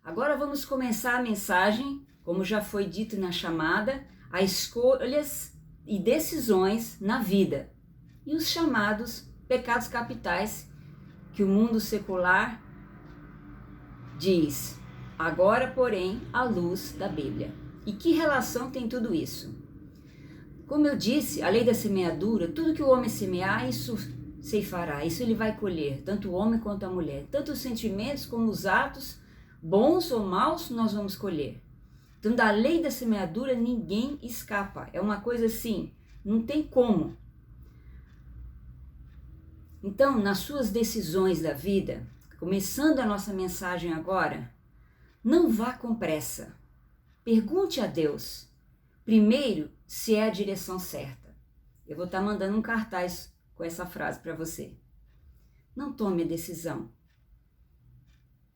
Agora vamos começar a mensagem, como já foi dito na chamada, a escolhas e decisões na vida e os chamados pecados capitais que o mundo secular diz. Agora, porém, à luz da Bíblia. E que relação tem tudo isso? Como eu disse, a lei da semeadura, tudo que o homem semear, isso ceifará, isso ele vai colher, tanto o homem quanto a mulher. Tanto os sentimentos como os atos, bons ou maus, nós vamos colher. Então, da lei da semeadura, ninguém escapa. É uma coisa assim, não tem como. Então, nas suas decisões da vida, começando a nossa mensagem agora, não vá com pressa. Pergunte a Deus, primeiro, se é a direção certa. Eu vou estar mandando um cartaz com essa frase para você. Não tome a decisão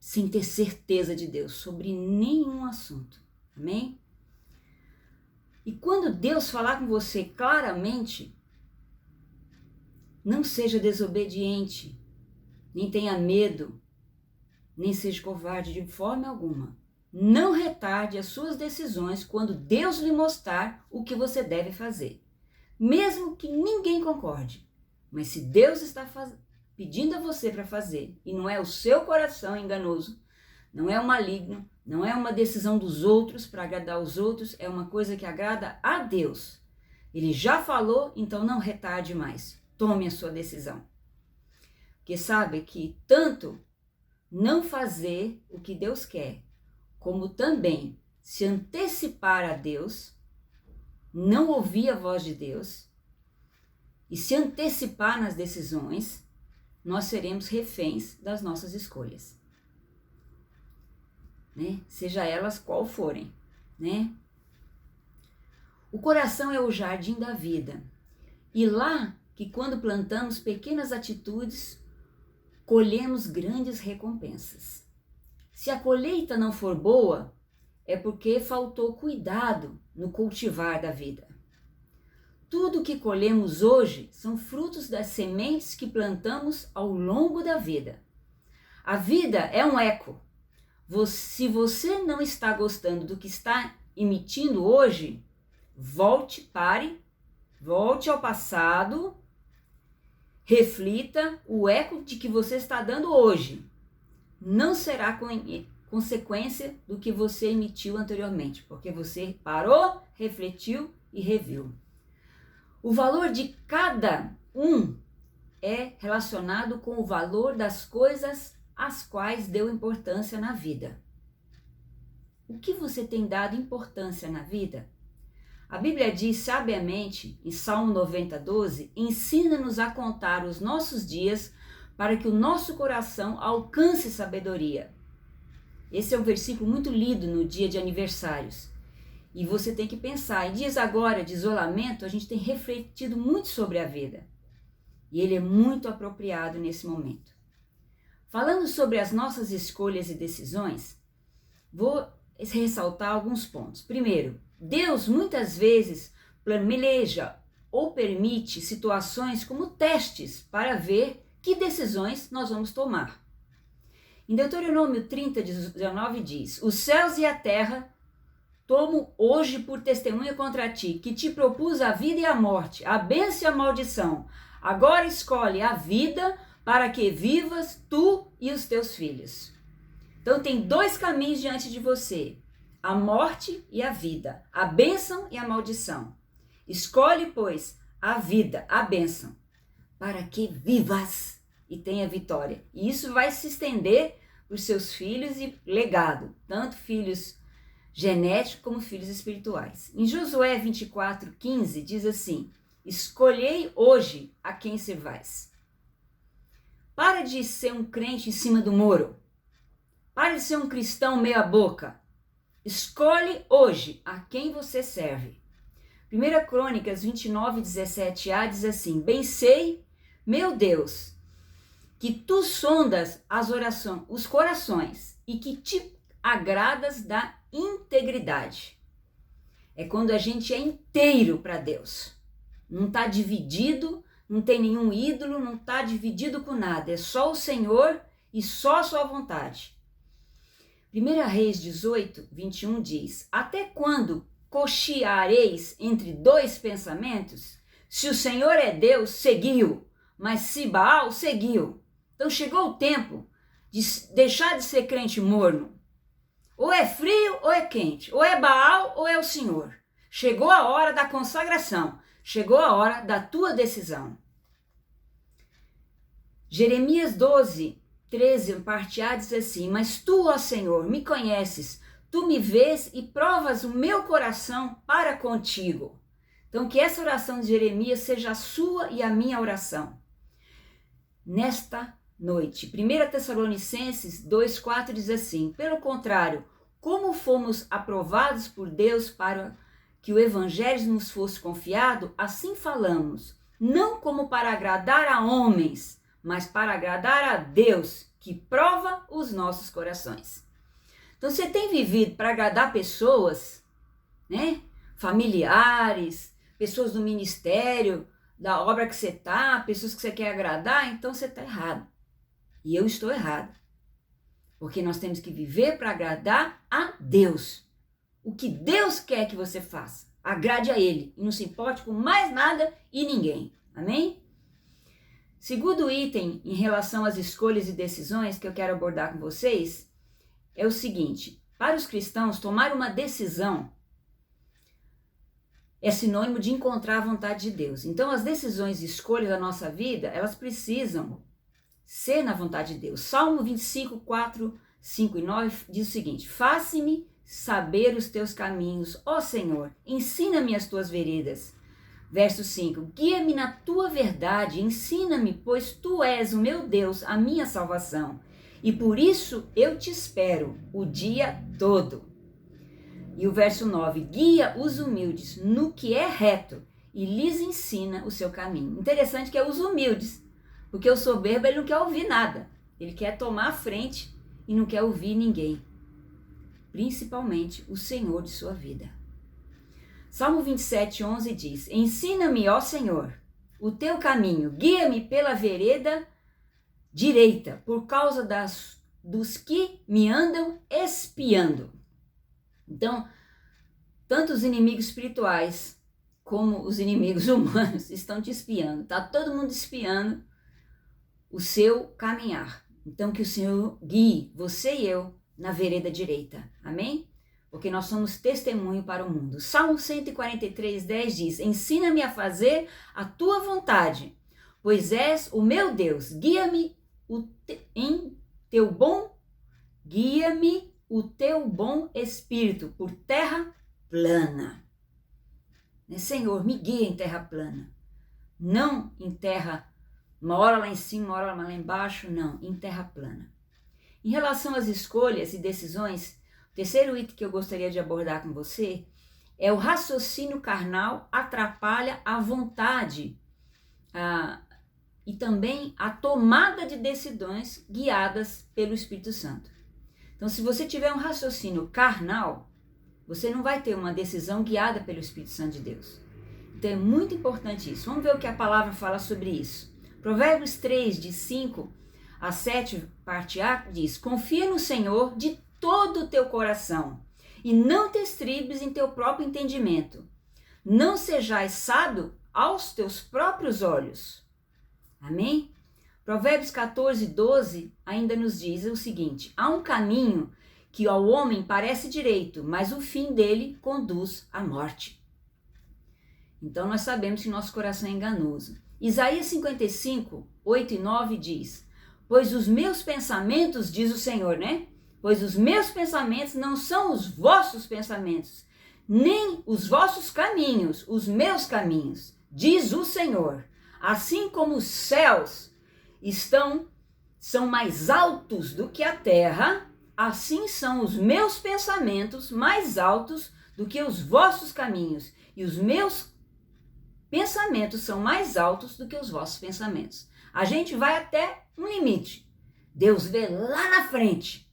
sem ter certeza de Deus sobre nenhum assunto. Amém? E quando Deus falar com você claramente, não seja desobediente, nem tenha medo, nem seja covarde de forma alguma. Não retarde as suas decisões quando Deus lhe mostrar o que você deve fazer. Mesmo que ninguém concorde. Mas se Deus está pedindo a você para fazer, e não é o seu coração enganoso, não é o maligno, não é uma decisão dos outros para agradar os outros, é uma coisa que agrada a Deus. Ele já falou, então não retarde mais. Tome a sua decisão. Porque sabe que tanto não fazer o que Deus quer, como também se antecipar a Deus, não ouvir a voz de Deus e se antecipar nas decisões, nós seremos reféns das nossas escolhas, né? Seja elas qual forem, né? O coração é o jardim da vida, e lá que quando plantamos pequenas atitudes, colhemos grandes recompensas. Se a colheita não for boa, é porque faltou cuidado no cultivar da vida. Tudo que colhemos hoje são frutos das sementes que plantamos ao longo da vida. A vida é um eco. Se você não está gostando do que está emitindo hoje, volte ao passado, reflita o eco de que você está dando hoje. Não será consequência do que você emitiu anteriormente, porque você parou, refletiu e reviu. O valor de cada um é relacionado com o valor das coisas às quais deu importância na vida. O que você tem dado importância na vida? A Bíblia diz sabiamente, em Salmo 90:12, ensina-nos a contar os nossos dias para que o nosso coração alcance sabedoria. Esse é um versículo muito lido no dia de aniversários. E você tem que pensar, em dias agora de isolamento, a gente tem refletido muito sobre a vida. E ele é muito apropriado nesse momento. Falando sobre as nossas escolhas e decisões, vou ressaltar alguns pontos. Primeiro, Deus muitas vezes planeja ou permite situações como testes para ver que decisões nós vamos tomar. Em Deuteronômio 30:19 diz: os céus e a terra tomo hoje por testemunha contra ti, que te propus a vida e a morte, a bênção e a maldição. Agora escolhe a vida para que vivas tu e os teus filhos. Então tem dois caminhos diante de você: a morte e a vida, a bênção e a maldição. Escolhe, pois, a vida, a bênção, para que vivas e tenha vitória. E isso vai se estender para os seus filhos e legado, tanto filhos genéticos como filhos espirituais. Em Josué 24:15 diz assim: escolhei hoje a quem servais. Para de ser um crente em cima do muro. Para de ser um cristão meia boca. Escolhe hoje a quem você serve. 1 Crônicas 29:17a diz assim: bem sei, meu Deus, que tu sondas os corações e que te agradas da integridade. É quando a gente é inteiro para Deus. Não está dividido, não tem nenhum ídolo, não está dividido com nada. É só o Senhor e só a sua vontade. 1 Reis 18, 21 diz: até quando cocheareis entre dois pensamentos? Se o Senhor é Deus, seguiu, mas se Baal, seguiu. Então chegou o tempo de deixar de ser crente morno. Ou é frio ou é quente, ou é Baal ou é o Senhor. Chegou a hora da consagração, chegou a hora da tua decisão. Jeremias 12, 13, parte A diz assim: mas tu, ó Senhor, me conheces, tu me vês e provas o meu coração para contigo. Então que essa oração de Jeremias seja a sua e a minha oração. Nesta noite, 1 Tessalonicenses 2,4 diz assim: pelo contrário, como fomos aprovados por Deus para que o evangelho nos fosse confiado, assim falamos, não como para agradar a homens, mas para agradar a Deus, que prova os nossos corações. Então você tem vivido para agradar pessoas, né? Familiares, pessoas do ministério, da obra que você está, pessoas que você quer agradar, então você está errado. E eu estou errado. Porque nós temos que viver para agradar a Deus. O que Deus quer que você faça, agrade a Ele. E não se importe com mais nada e ninguém. Amém? Segundo item em relação às escolhas e decisões que eu quero abordar com vocês, é o seguinte: para os cristãos, tomar uma decisão é sinônimo de encontrar a vontade de Deus. Então, as decisões e escolhas da nossa vida, elas precisam ser na vontade de Deus. Salmo 25, 4, 5 e 9 diz o seguinte: faze-me saber os teus caminhos, ó Senhor, ensina-me as tuas veredas. Verso 5, guia-me na tua verdade, ensina-me, pois tu és o meu Deus, a minha salvação. E por isso eu te espero o dia todo. E o verso 9, guia os humildes no que é reto e lhes ensina o seu caminho. Interessante que é os humildes, porque o soberbo ele não quer ouvir nada. Ele quer tomar a frente e não quer ouvir ninguém. Principalmente o Senhor de sua vida. Salmo 27, 11 diz: ensina-me, ó Senhor, o teu caminho, guia-me pela vereda direita, por causa dos que me andam espiando. Então, tanto os inimigos espirituais como os inimigos humanos estão te espiando. Está todo mundo espiando o seu caminhar. Então, que o Senhor guie você e eu na vereda direita. Amém? Porque nós somos testemunho para o mundo. Salmo 143, 10 diz: ensina-me a fazer a tua vontade, pois és o meu Deus. Guia-me em teu bom, guia-me o teu bom espírito por terra plana. Senhor, me guia em terra plana. Não em terra, uma hora lá em cima, uma hora lá embaixo, não, em terra plana. Em relação às escolhas e decisões, o terceiro item que eu gostaria de abordar com você é o raciocínio carnal atrapalha a vontade e também a tomada de decisões guiadas pelo Espírito Santo. Então, se você tiver um raciocínio carnal, você não vai ter uma decisão guiada pelo Espírito Santo de Deus. Então, é muito importante isso. Vamos ver o que a palavra fala sobre isso. Provérbios 3, de 5 a 7, parte A, diz: confia no Senhor de todo o teu coração e não te estribes em teu próprio entendimento. Não sejais sábio aos teus próprios olhos. Amém? Provérbios 14, 12 ainda nos diz o seguinte: há um caminho que ao homem parece direito, mas o fim dele conduz à morte. Então nós sabemos que nosso coração é enganoso. Isaías 55, 8 e 9 diz: pois os meus pensamentos, diz o Senhor, né? Pois os meus pensamentos não são os vossos pensamentos, nem os vossos caminhos, os meus caminhos, diz o Senhor. Assim como os céus são mais altos do que a terra, assim são os meus pensamentos mais altos do que os vossos caminhos, e os meus pensamentos são mais altos do que os vossos pensamentos. A gente vai até um limite. Deus vê lá na frente.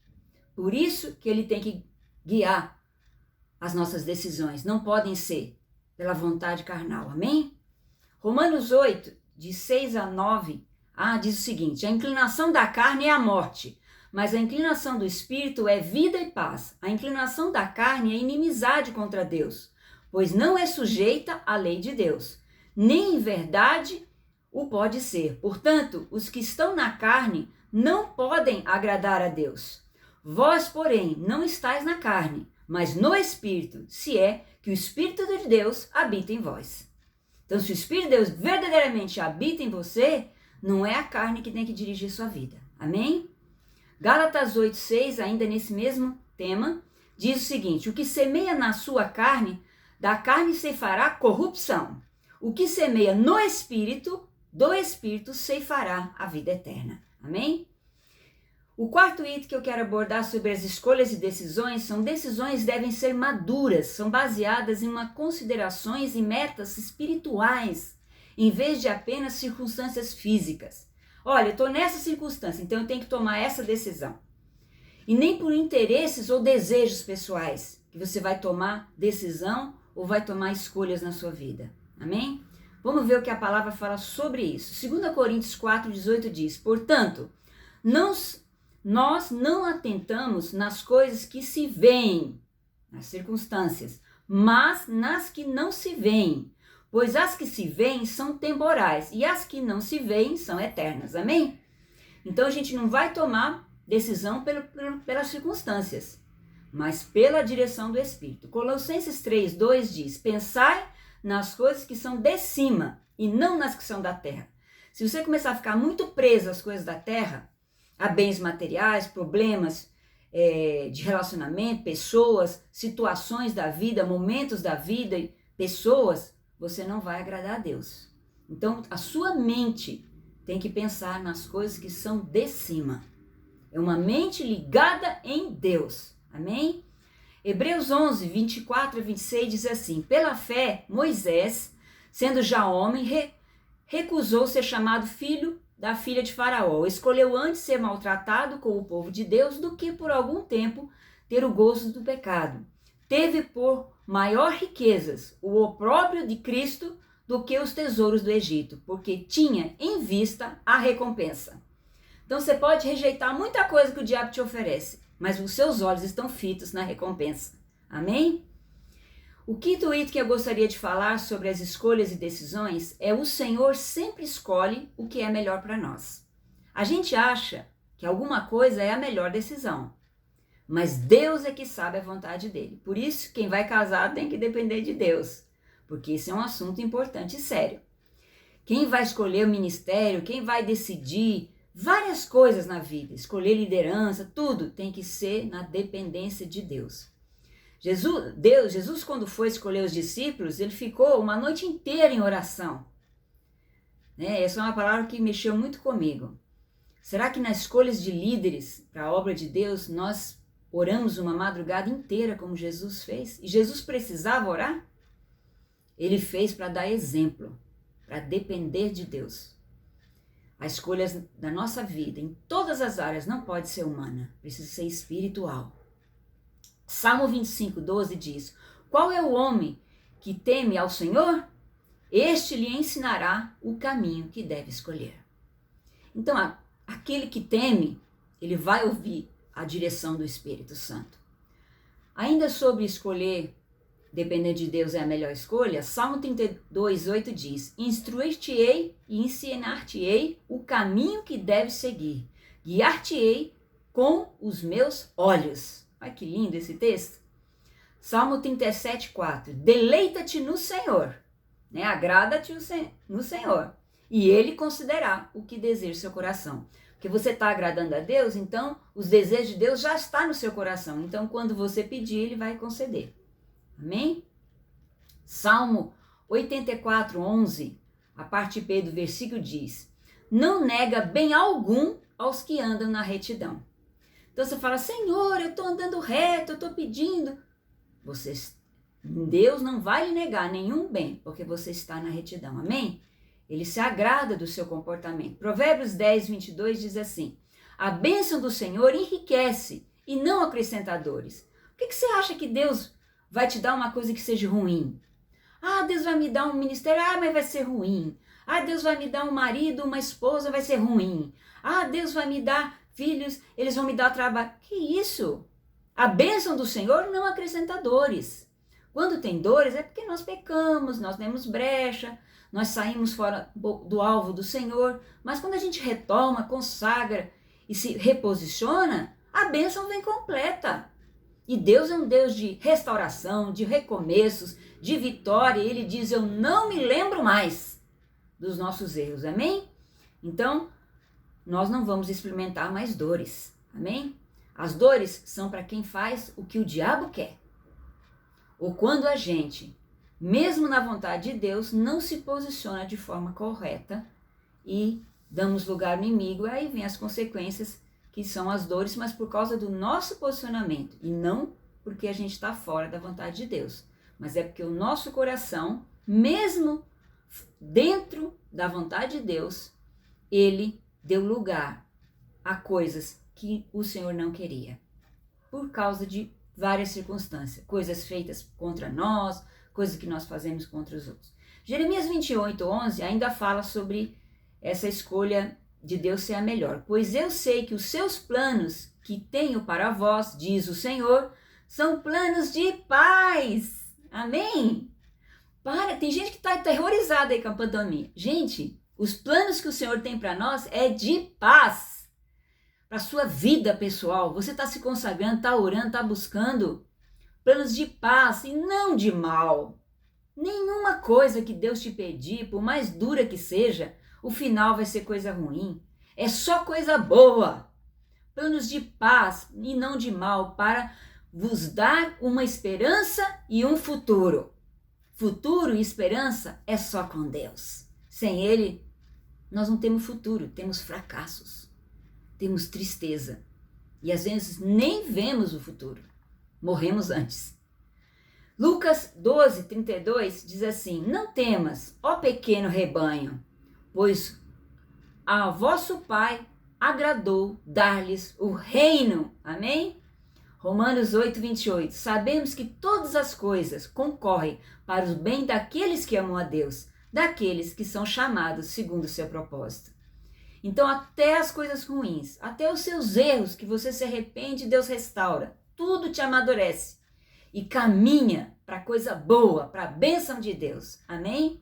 Por isso que ele tem que guiar as nossas decisões. Não podem ser pela vontade carnal. Amém? Romanos 8, de 6 a 9, diz o seguinte: a inclinação da carne é a morte, Mas a inclinação do espírito é vida e paz. A inclinação da carne é inimizade contra Deus, pois não é sujeita à lei de Deus, nem em verdade o pode ser. Portanto, os que estão na carne não podem agradar a Deus. Vós, porém, não estáis na carne, mas no Espírito, se é que o Espírito de Deus habita em vós. Então, se o Espírito de Deus verdadeiramente habita em você, não é a carne que tem que dirigir sua vida. Amém? Gálatas 8:6, ainda nesse mesmo tema, diz o seguinte: o que semeia na sua carne, da carne ceifará corrupção. O que semeia no Espírito, do Espírito ceifará a vida eterna. Amém? O quarto item que eu quero abordar sobre as escolhas e decisões são decisões que devem ser maduras, são baseadas em considerações e metas espirituais, em vez de apenas circunstâncias físicas. Olha, eu estou nessa circunstância, então eu tenho que tomar essa decisão. E nem por interesses ou desejos pessoais que você vai tomar decisão ou vai tomar escolhas na sua vida. Amém? Vamos ver o que a palavra fala sobre isso. 2 Coríntios 4:18 diz: portanto, nós não atentamos nas coisas que se veem, nas circunstâncias, mas nas que não se veem, pois as que se veem são temporais e as que não se veem são eternas. Amém? Então a gente não vai tomar decisão pelas circunstâncias, mas pela direção do Espírito. Colossenses 3:2 diz: pensai nas coisas que são de cima e não nas que são da terra. Se você começar a ficar muito preso às coisas da terra, a bens materiais, problemas de relacionamento, pessoas, situações da vida, momentos da vida, pessoas, você não vai agradar a Deus. Então, a sua mente tem que pensar nas coisas que são de cima. É uma mente ligada em Deus. Amém? Hebreus 11:24-26 diz assim: pela fé, Moisés, sendo já homem, recusou ser chamado filho da filha de Faraó. Escolheu antes ser maltratado com o povo de Deus do que por algum tempo ter o gozo do pecado. Teve por maior riquezas o opróbrio de Cristo do que os tesouros do Egito, porque tinha em vista a recompensa. Então você pode rejeitar muita coisa que o diabo te oferece, mas os seus olhos estão fitos na recompensa. Amém? O quinto item que eu gostaria de falar sobre as escolhas e decisões é: o Senhor sempre escolhe o que é melhor para nós. A gente acha que alguma coisa é a melhor decisão, mas Deus é que sabe a vontade dele. Por isso, quem vai casar tem que depender de Deus, porque isso é um assunto importante e sério. Quem vai escolher o ministério, quem vai decidir várias coisas na vida, escolher liderança, tudo tem que ser na dependência de Deus. Jesus, quando foi escolher os discípulos, ele ficou uma noite inteira em oração. Essa é uma palavra que mexeu muito comigo. Será que nas escolhas de líderes para a obra de Deus, nós oramos uma madrugada inteira como Jesus fez? E Jesus precisava orar? Ele fez para dar exemplo, para depender de Deus. As escolhas da nossa vida, em todas as áreas, não pode ser humana, precisa ser espiritual. Salmo 25:12 diz: qual é o homem que teme ao Senhor? Este lhe ensinará o caminho que deve escolher. Então, aquele que teme, ele vai ouvir a direção do Espírito Santo. Ainda sobre escolher, depender de Deus é a melhor escolha, Salmo 32:8 diz: instruir-te-ei e ensinar-te-ei o caminho que deves seguir, guiar-te-ei com os meus olhos. Olha que lindo esse texto. Salmo 37:4. Deleita-te no Senhor, agrada-te no Senhor, e Ele concederá o que deseja o seu coração. Porque você está agradando a Deus, então os desejos de Deus já estão no seu coração. Então, quando você pedir, Ele vai conceder. Amém? Salmo 84:11, a parte B do versículo diz: não nega bem algum aos que andam na retidão. Então você fala: Senhor, eu estou andando reto, eu estou pedindo. Deus não vai lhe negar nenhum bem, porque você está na retidão. Amém? Ele se agrada do seu comportamento. Provérbios 10:22 diz assim: a bênção do Senhor enriquece e não acrescenta dores. Por que você acha que Deus vai te dar uma coisa que seja ruim? Deus vai me dar um ministério, mas vai ser ruim. Deus vai me dar um marido, uma esposa, vai ser ruim. Deus vai me dar filhos, eles vão me dar trabalho. Que isso? A bênção do Senhor não acrescenta dores. Quando tem dores é porque nós pecamos, nós demos brecha, nós saímos fora do alvo do Senhor. Mas quando a gente retoma, consagra e se reposiciona, a bênção vem completa. E Deus é um Deus de restauração, de recomeços, de vitória. E Ele diz, eu não me lembro mais dos nossos erros, amém? Então, nós não vamos experimentar mais dores, amém? As dores são para quem faz o que o diabo quer. Ou quando a gente, mesmo na vontade de Deus, não se posiciona de forma correta e damos lugar ao inimigo, aí vem as consequências que são as dores, mas por causa do nosso posicionamento e não porque a gente está fora da vontade de Deus, mas é porque o nosso coração, mesmo dentro da vontade de Deus, ele deu lugar a coisas que o Senhor não queria, por causa de várias circunstâncias, coisas feitas contra nós, coisas que nós fazemos contra os outros. Jeremias 28:11 ainda fala sobre essa escolha de Deus ser a melhor. Pois eu sei que os seus planos que tenho para vós, diz o Senhor, são planos de paz. Amém? Tem gente que está aterrorizada aí com a pandemia. Gente, os planos que o Senhor tem para nós é de paz. Para a sua vida pessoal, você está se consagrando, está orando, está buscando planos de paz e não de mal. Nenhuma coisa que Deus te pedir, por mais dura que seja, o final vai ser coisa ruim. É só coisa boa. Planos de paz e não de mal para vos dar uma esperança e um futuro. Futuro e esperança é só com Deus. Sem Ele, nós não temos futuro, temos fracassos. Temos tristeza e às vezes nem vemos o futuro, morremos antes. Lucas 12:32 diz assim, não temas, ó pequeno rebanho, pois a vosso Pai agradou dar-lhes o reino, amém? Romanos 8:28, sabemos que todas as coisas concorrem para o bem daqueles que amam a Deus, daqueles que são chamados segundo o seu propósito. Então, até as coisas ruins, até os seus erros que você se arrepende, Deus restaura. Tudo te amadurece e caminha para coisa boa, para a bênção de Deus. Amém?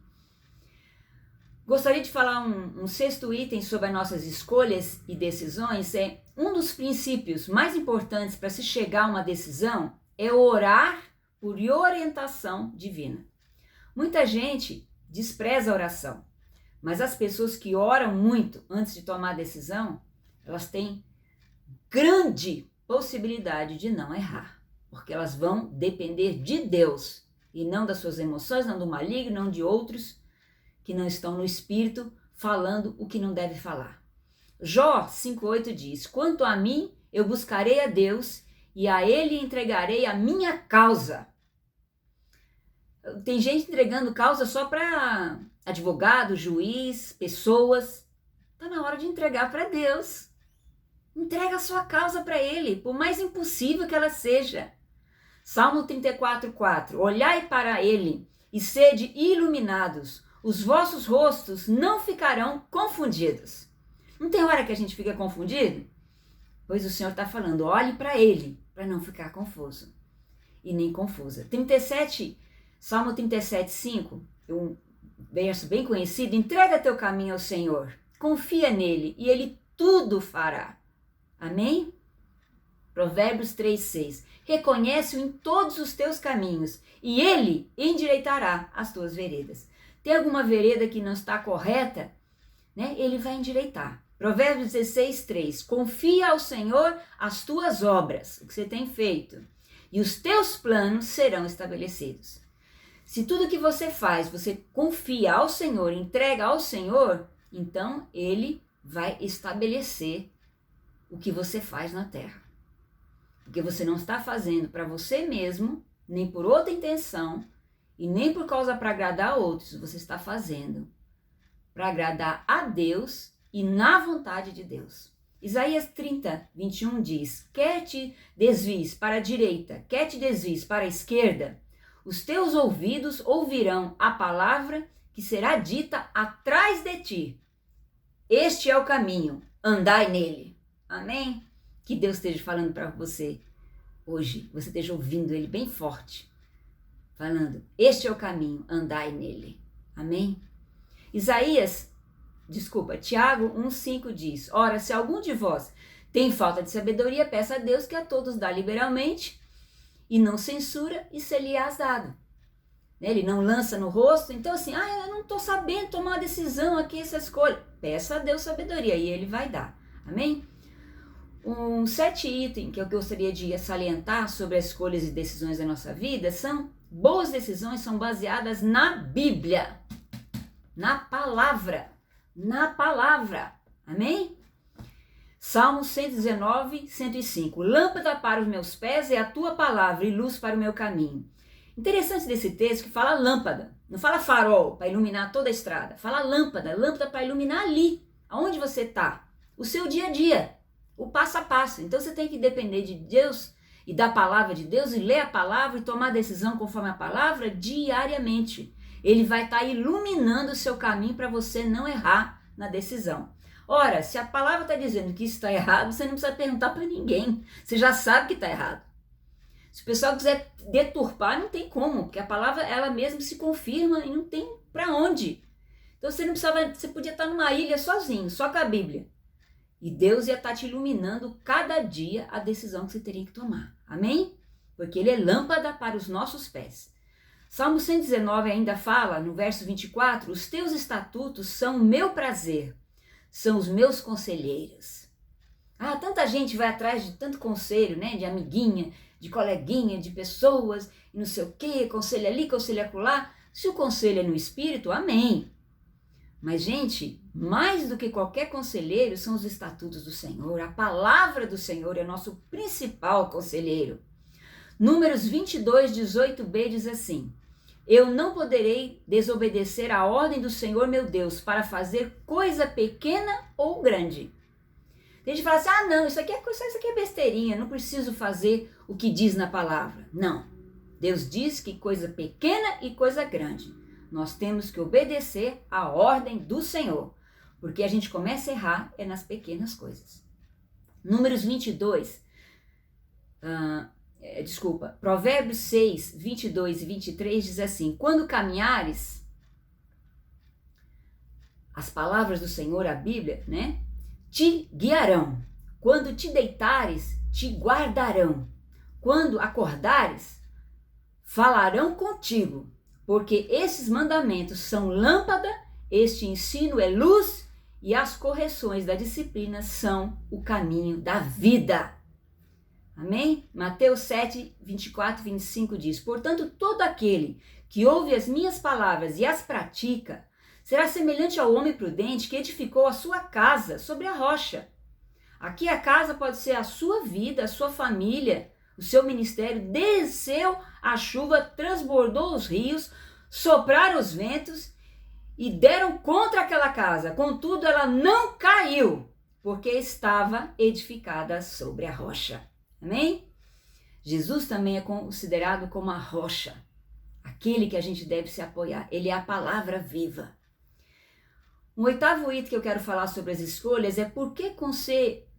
Gostaria de falar um sexto item sobre as nossas escolhas e decisões. Um dos princípios mais importantes para se chegar a uma decisão é orar por orientação divina. Muita gente despreza a oração. Mas as pessoas que oram muito antes de tomar a decisão, elas têm grande possibilidade de não errar. Porque elas vão depender de Deus e não das suas emoções, não do maligno, não de outros que não estão no espírito falando o que não deve falar. Jó 5:8 diz, quanto a mim, eu buscarei a Deus e a Ele entregarei a minha causa. Tem gente entregando causa só para advogado, juiz, pessoas. Está na hora de entregar para Deus. Entrega a sua causa para Ele, por mais impossível que ela seja. Salmo 34:4. Olhai para Ele e sede iluminados. Os vossos rostos não ficarão confundidos. Não tem hora que a gente fica confundido? Pois o Senhor está falando, olhe para Ele, para não ficar confuso e nem confusa. Salmo 37:5, um verso bem conhecido, entrega teu caminho ao Senhor, confia nele e Ele tudo fará. Amém? Provérbios 3:6, reconhece-o em todos os teus caminhos e Ele endireitará as tuas veredas. Tem alguma vereda que não está correta, né? Ele vai endireitar. Provérbios 16:3, confia ao Senhor as tuas obras, o que você tem feito, e os teus planos serão estabelecidos. Se tudo que você faz, você confia ao Senhor, entrega ao Senhor, então Ele vai estabelecer o que você faz na terra. Porque você não está fazendo para você mesmo, nem por outra intenção, e nem por causa para agradar a outros. Você está fazendo para agradar a Deus e na vontade de Deus. Isaías 30:21 diz, quer te desvies para a direita, quer te desvies para a esquerda, os teus ouvidos ouvirão a palavra que será dita atrás de ti. Este é o caminho, andai nele. Amém? Que Deus esteja falando para você hoje, você esteja ouvindo Ele bem forte, falando, este é o caminho, andai nele. Amém? Tiago 1,5 diz, ora, se algum de vós tem falta de sabedoria, peça a Deus que a todos dá liberalmente e não censura e ser-lhe-ás dado. Ele não lança no rosto, então assim, eu não estou sabendo tomar uma decisão aqui, essa escolha. Peça a Deus sabedoria e Ele vai dar. Amém? Um 7 item que eu gostaria de salientar sobre as escolhas e decisões da nossa vida são, boas decisões são baseadas na Bíblia, na palavra, amém? Salmo 119, 105, lâmpada para os meus pés é a tua palavra e luz para o meu caminho. Interessante desse texto que fala lâmpada, não fala farol para iluminar toda a estrada, fala lâmpada para iluminar ali, aonde você está, o seu dia a dia, o passo a passo. Então você tem que depender de Deus e da palavra de Deus e ler a palavra e tomar decisão conforme a palavra diariamente. Ele vai estar iluminando o seu caminho para você não errar na decisão. Ora, se a palavra está dizendo que isso está errado, você não precisa perguntar para ninguém, você já sabe que está errado. Se o pessoal quiser deturpar, não tem como, porque a palavra ela mesma se confirma e não tem para onde. Então você podia estar numa ilha sozinho, só com a Bíblia. E Deus ia estar te iluminando cada dia a decisão que você teria que tomar. Amém? Porque Ele é lâmpada para os nossos pés. Salmo 119 ainda fala, no verso 24, os teus estatutos são o meu prazer, são os meus conselheiros. Tanta gente vai atrás de tanto conselho, né? De amiguinha, de coleguinha, de pessoas, e não sei o quê, conselho ali, conselho acolá. Se o conselho é no Espírito, amém. Mas, gente, mais do que qualquer conselheiro são os estatutos do Senhor. A palavra do Senhor é nosso principal conselheiro. Números 22, 18b diz assim, eu não poderei desobedecer a ordem do Senhor meu Deus para fazer coisa pequena ou grande. Tem gente que fala assim, não, isso aqui é besteirinha, não preciso fazer o que diz na palavra. Não, Deus diz que coisa pequena e coisa grande. Nós temos que obedecer à ordem do Senhor, porque a gente começa a errar nas pequenas coisas. Números 22, Provérbios 6, 22 e 23 diz assim, quando caminhares, as palavras do Senhor, a Bíblia, né? Te guiarão. Quando te deitares, te guardarão. Quando acordares, falarão contigo. Porque esses mandamentos são lâmpada, este ensino é luz e as correções da disciplina são o caminho da vida. Amém? Mateus 7, 24 e 25 diz, portanto, todo aquele que ouve as minhas palavras e as pratica, será semelhante ao homem prudente que edificou a sua casa sobre a rocha. Aqui a casa pode ser a sua vida, a sua família, o seu ministério. Desceu a chuva, transbordou os rios, sopraram os ventos e deram contra aquela casa. Contudo, ela não caiu, porque estava edificada sobre a rocha. Amém? Jesus também é considerado como a rocha, aquele que a gente deve se apoiar. Ele é a palavra viva. Um 8º item que eu quero falar sobre as escolhas é por que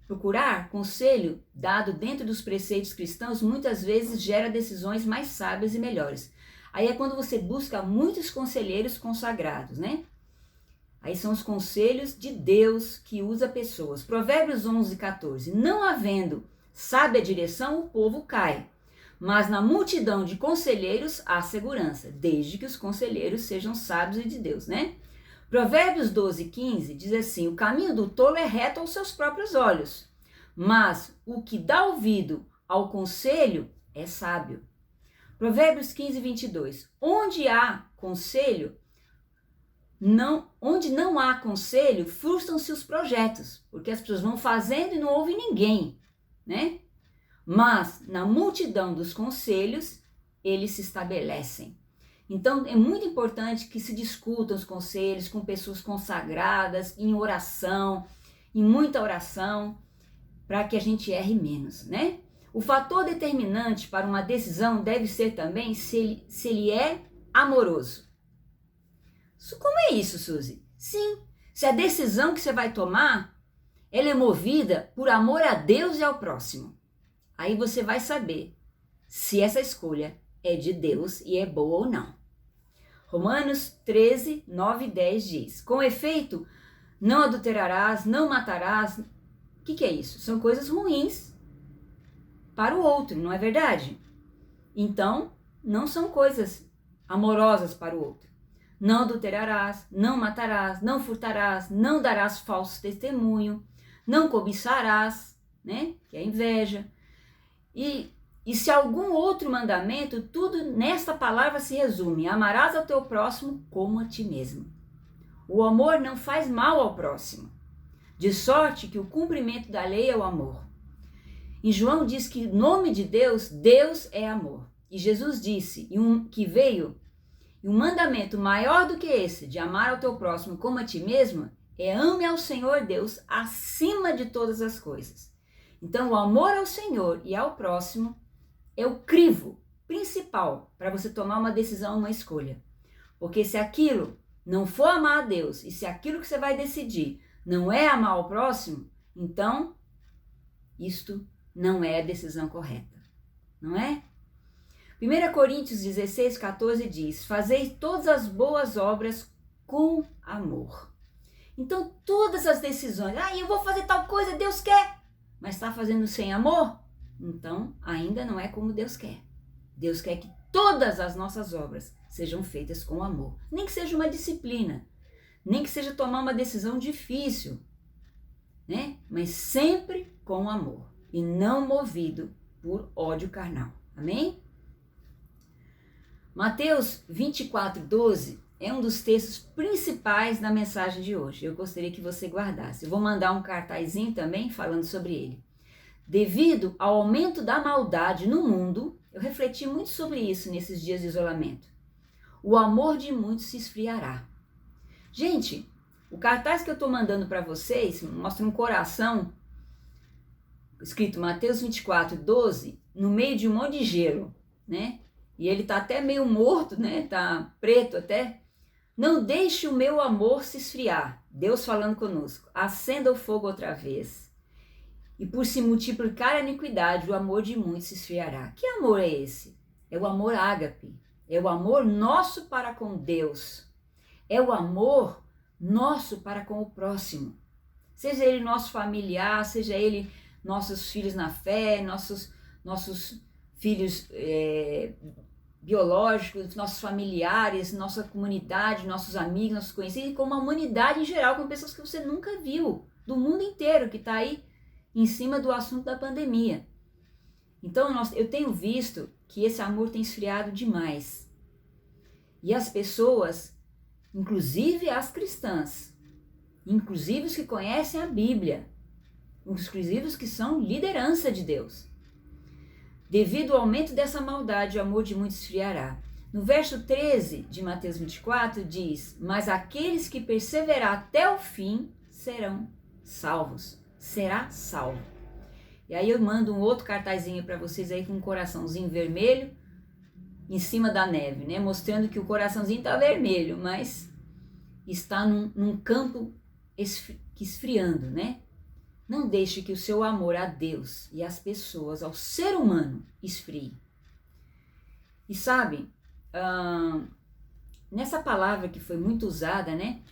procurar conselho dado dentro dos preceitos cristãos muitas vezes gera decisões mais sábias e melhores. Aí é quando você busca muitos conselheiros consagrados, né? Aí são os conselhos de Deus que usa pessoas. Provérbios 11, 14. Não havendo sábia direção, o povo cai. Mas na multidão de conselheiros há segurança, desde que os conselheiros sejam sábios e de Deus, né? Provérbios 12, 15 diz assim, o caminho do tolo é reto aos seus próprios olhos, mas o que dá ouvido ao conselho é sábio. Provérbios 15, 22, onde não há conselho, frustram-se os projetos, porque as pessoas vão fazendo e não ouvem ninguém, né? Mas na multidão dos conselhos, eles se estabelecem. Então, é muito importante que se discutam os conselhos com pessoas consagradas, em oração, em muita oração, para que a gente erre menos, né? O fator determinante para uma decisão deve ser também se ele é amoroso. Como é isso, Suzy? Sim, se a decisão que você vai tomar ela é movida por amor a Deus e ao próximo. Aí você vai saber se essa escolha é de Deus e é boa ou não. Romanos 13, 9 e 10 diz: com efeito, não adulterarás, não matarás. O que é isso? São coisas ruins para o outro, não é verdade? Então, não são coisas amorosas para o outro. Não adulterarás, não matarás, não furtarás, não darás falso testemunho, não cobiçarás, né? Que é a inveja. E se algum outro mandamento, tudo nesta palavra se resume: amarás ao teu próximo como a ti mesmo. O amor não faz mal ao próximo, de sorte que o cumprimento da lei é o amor. Em João diz que em nome de Deus, Deus é amor. E Jesus disse que veio, e um mandamento maior do que esse, de amar ao teu próximo como a ti mesmo, é ame ao Senhor Deus acima de todas as coisas. Então, o amor ao Senhor e ao próximo é o crivo principal para você tomar uma decisão, uma escolha. Porque se aquilo não for amar a Deus e se aquilo que você vai decidir não é amar o próximo, então isto não é a decisão correta, não é? 1 Coríntios 16, 14 diz: fazei todas as boas obras com amor. Então todas as decisões, eu vou fazer tal coisa, Deus quer, mas está fazendo sem amor? Então ainda não é como Deus quer. Deus quer que todas as nossas obras sejam feitas com amor. Nem que seja uma disciplina, nem que seja tomar uma decisão difícil, né? Mas sempre com amor e não movido por ódio carnal. Amém? Mateus 24, 12 é um dos textos principais da mensagem de hoje. Eu gostaria que você guardasse. Eu vou mandar um cartazinho também falando sobre ele. Devido ao aumento da maldade no mundo, eu refleti muito sobre isso nesses dias de isolamento. O amor de muitos se esfriará. Gente, o cartaz que eu estou mandando para vocês mostra um coração escrito Mateus 24, 12, no meio de um monte de gelo, né? E ele tá até meio morto, né? Tá preto até. Não deixe o meu amor se esfriar. Deus falando conosco. Acenda o fogo outra vez. E por se multiplicar a iniquidade, o amor de muitos se esfriará. Que amor é esse? É o amor ágape. É o amor nosso para com Deus. É o amor nosso para com o próximo. Seja ele nosso familiar, seja ele nossos filhos na fé, nossos filhos biológicos, nossos familiares, nossa comunidade, nossos amigos, nossos conhecidos, e como a humanidade em geral, com pessoas que você nunca viu, do mundo inteiro, que está aí em cima do assunto da pandemia. Então, eu tenho visto que esse amor tem esfriado demais. E as pessoas, inclusive as cristãs, inclusive os que conhecem a Bíblia, inclusive os que são liderança de Deus, devido ao aumento dessa maldade, o amor de muitos esfriará. No verso 13 de Mateus 24 diz: mas aqueles que perseverar até o fim serão salvos. Será salvo. E aí eu mando um outro cartazinho para vocês aí com um coraçãozinho vermelho em cima da neve, né? Mostrando que o coraçãozinho está vermelho, mas está num campo esfriando, né? Não deixe que o seu amor a Deus e às pessoas, ao ser humano, esfrie. E sabe, nessa palavra que foi muito usada, né,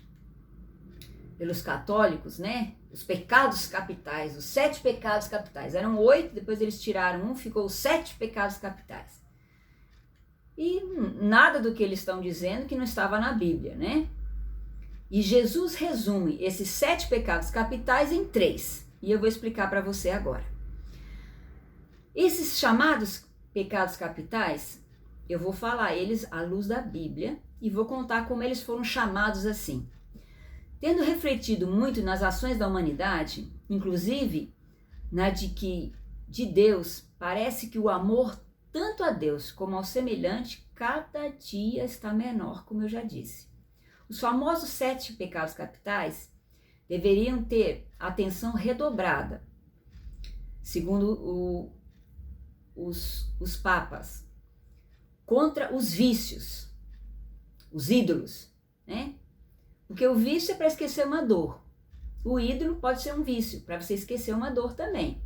pelos católicos, né, os pecados capitais, os 7 pecados capitais. Eram 8, depois eles tiraram um, ficou os 7 pecados capitais. E nada do que eles estão dizendo que não estava na Bíblia, né? E Jesus resume esses 7 pecados capitais em 3. E eu vou explicar para você agora. Esses chamados pecados capitais, eu vou falar eles à luz da Bíblia e vou contar como eles foram chamados assim. Tendo refletido muito nas ações da humanidade, inclusive na de Deus, parece que o amor tanto a Deus como ao semelhante cada dia está menor, como eu já disse. Os famosos 7 pecados capitais deveriam ter atenção redobrada, segundo os papas, contra os vícios, os ídolos, né? Porque o vício é para esquecer uma dor. o ídolo pode ser um vício, para você esquecer uma dor também,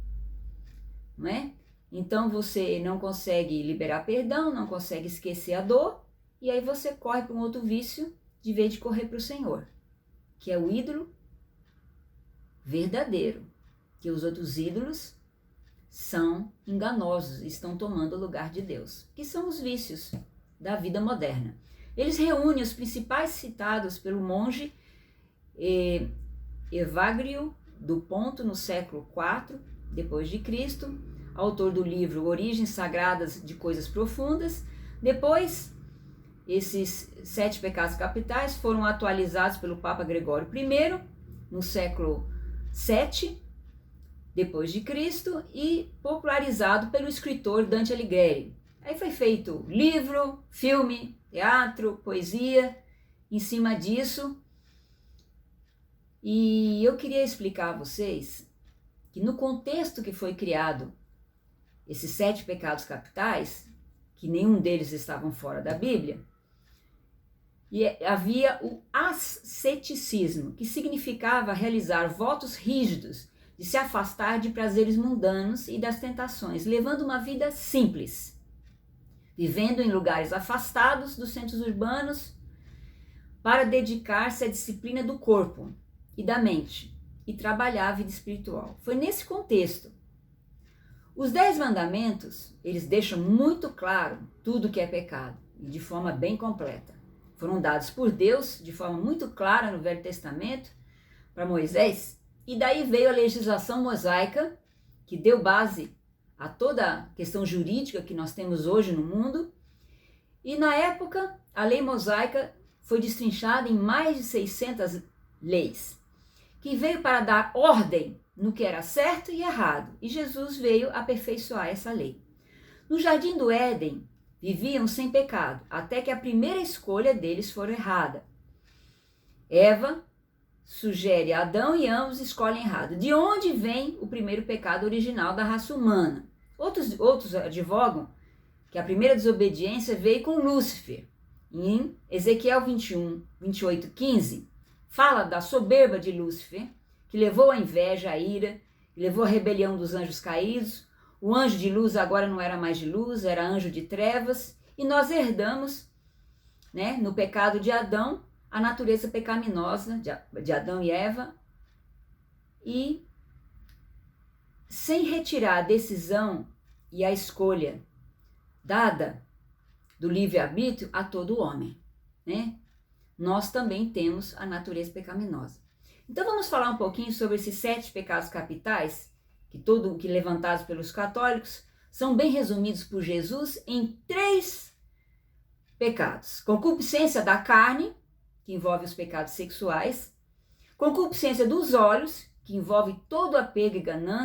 não é? Então você não consegue liberar perdão, não consegue esquecer a dor, e aí você corre para um outro vício, de vez de correr para o Senhor, que é o ídolo verdadeiro, que os outros ídolos são enganosos, estão tomando o lugar de Deus, que são os vícios da vida moderna. Eles reúnem os principais citados pelo monge Evagrio do Ponto no século IV depois de Cristo, autor do livro Origens Sagradas de Coisas Profundas. Depois, esses 7 pecados capitais foram atualizados pelo Papa Gregório I no século VII depois de Cristo e popularizado pelo escritor Dante Alighieri. Aí foi feito livro, filme, teatro, poesia em cima disso. E eu queria explicar a vocês que no contexto que foi criado esses 7 pecados capitais, que nenhum deles estavam fora da Bíblia, e havia o asceticismo, que significava realizar votos rígidos de se afastar de prazeres mundanos e das tentações, levando uma vida simples, vivendo em lugares afastados dos centros urbanos, para dedicar-se à disciplina do corpo e da mente e trabalhar a vida espiritual. Foi nesse contexto. Os 10 mandamentos, eles deixam muito claro tudo que é pecado e de forma bem completa. Foram dados por Deus de forma muito clara no Velho Testamento para Moisés, e daí veio a legislação mosaica, que deu base a toda a questão jurídica que nós temos hoje no mundo. E na época, a lei mosaica foi destrinchada em mais de 600 leis, que veio para dar ordem no que era certo e errado, e Jesus veio aperfeiçoar essa lei. No Jardim do Éden, viviam sem pecado, até que a primeira escolha deles foi errada. Eva sugere a Adão e ambos escolhem errado. De onde vem o primeiro pecado original da raça humana? Outros advogam que a primeira desobediência veio com Lúcifer. Em Ezequiel 21, 28, 15, fala da soberba de Lúcifer, que levou a inveja, a ira, levou a rebelião dos anjos caídos. O anjo de luz agora não era mais de luz, era anjo de trevas. E nós herdamos, no pecado de Adão, a natureza pecaminosa de Adão e Eva. E sem retirar a decisão e a escolha dada do livre-arbítrio a todo homem, nós também temos a natureza pecaminosa. Então vamos falar um pouquinho sobre esses 7 pecados capitais, que levantados pelos católicos, são bem resumidos por Jesus em 3 pecados. Concupiscência da carne, que envolve os pecados sexuais. Concupiscência dos olhos, que envolve todo apego e ganância.